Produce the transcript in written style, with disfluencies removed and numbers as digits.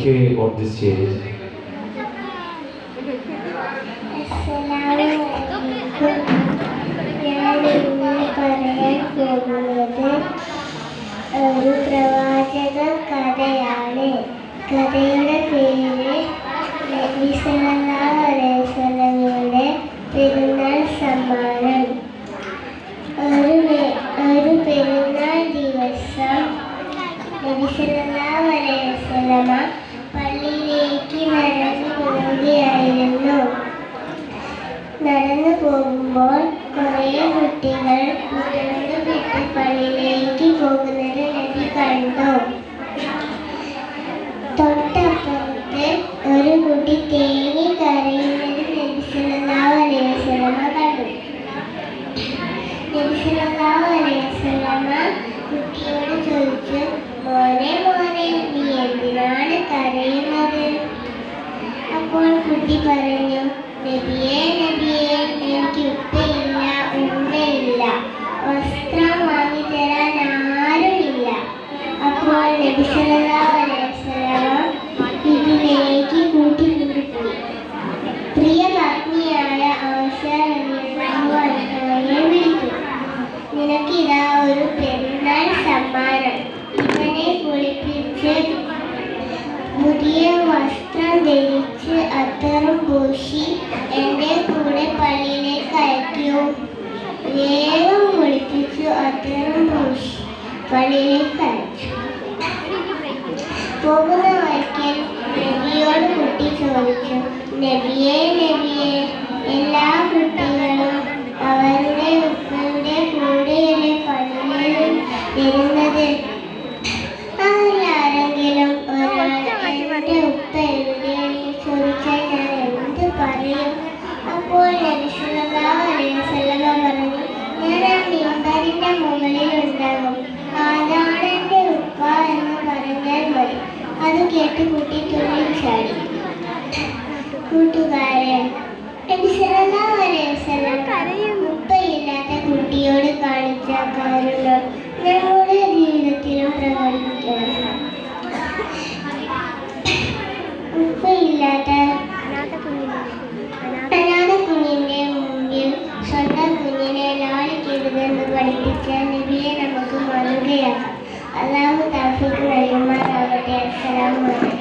okay on this stage. ഒരു പ്രവാചക കഥയാണ്. കഥയുടെ പേര് നബി സല്ലല്ലാഹു അലൈഹി വസല്ലമയുടെ പെരുന്നാൾ സമ്മാനം. ഒരു പെരുന്നാൾ ദിവസം നബി സല്ലല്ലാഹു അലൈഹി വസല്ലമ പള്ളിയിലേക്ക് നടന്നു പോവുകയായിരുന്നു. നടന്നു പോകുമ്പോൾ കുറേ കുട്ടികൾ വിട്ട് പള്ളിയിലേക്ക് പോകുന്നത് നബി കണ്ടു. തൊട്ടപ്പുറത്ത് ഒരു കുട്ടി തേങ്ങി കരയുന്നത് നബി സല്ലല്ലാഹു അലൈഹി വസല്ലമ കണ്ടു. നബി സല്ലല്ലാഹു അലൈഹി വസല്ലമ കുട്ടിയോട് ചോദിച്ചു, മോനെ മോനെ നീ എന്തിനാണ് കരയുന്നത്? അപ്പോൾ കുട്ടി പറഞ്ഞു, നബിയേ നബിയേ, എനിക്ക് ഉപ്പയില്ല ഉമ്മയില്ല, വസ്ത്രം വാങ്ങിത്തരാൻ ആരുമില്ല. അപ്പോൾ നബി സല്ലല്ലാഹു അലൈഹി വസല്ലമ ഇതിലേക്ക് കൂട്ടിക്കൊണ്ടുപോയി. പ്രിയ പത്നിയായ ആയിഷ റളിയല്ലാഹു അൻഹയെ വിളിച്ചു. നിനക്കിതാ ഒരു പെരുന്നാൾ സമ്മാനം. ഇവനെ കുളിപ്പിച്ച് പുതിയ വസ്ത്രം ധരിച്ച് അത്തറും പൂശി എൻ്റെ കൂടെ പള്ളിയിലേക്ക് അയക്കൂ. വേഗം കുളിപ്പിച്ചു അത്തറും പൂശി പള്ളിയിലേക്ക് അയച്ചു. പോകുന്ന വഴിക്കൽ നബിയോട് കുട്ടി ചോദിച്ചു, നബിയേ നബിയേ, എല്ലാ കുട്ടികളും അവരുടെ ഉപ്പയുടെ കൂടെയല്ലേ പള്ളിയിൽ വരുന്നത്? അതിലാരെങ്കിലും ഒരാൾ എൻ്റെ ഉപ്പ എവിടെയെന്ന് ചോദിച്ചാൽ ഞാൻ എന്ത് പറയും? അപ്പോൾ നബി സല്ലല്ലാഹു അലൈഹി വസല്ലമ പറഞ്ഞു, ഞാൻ ആ മിമ്പറിൻ്റെ മുകളിൽ ഉണ്ടാകും, അതാണ് എൻ്റെ ഉപ്പ എന്ന് പറഞ്ഞാൽ മതി. അത് കേട്ട് കുട്ടി തുള്ളിച്ചാടി. കൂട്ടുകാരൻ, നബി സല്ലല്ലാഹു അലൈഹി വസല്ലം ഉപ്പയില്ലാത്ത കുട്ടിയോട് കാണിച്ച കരുണ നമ്മുടെ ജീവിതത്തിലും പ്രകടിപ്പിക്കണം. ഉപ്പയില്ലാത്ത അനാഥ കുഞ്ഞിന്റെ മുമ്പിൽ സ്വന്തം കുഞ്ഞിനെ ലാളിക്കരുതെന്ന് പഠിപ്പിച്ച നബിയെ നമുക്ക് മാതൃകയാക്കാം. അല്ലാഹു തൗഫീഖ് നൽകുമാറാകട്ടെ. അസ്സലാമു അലൈക്കും.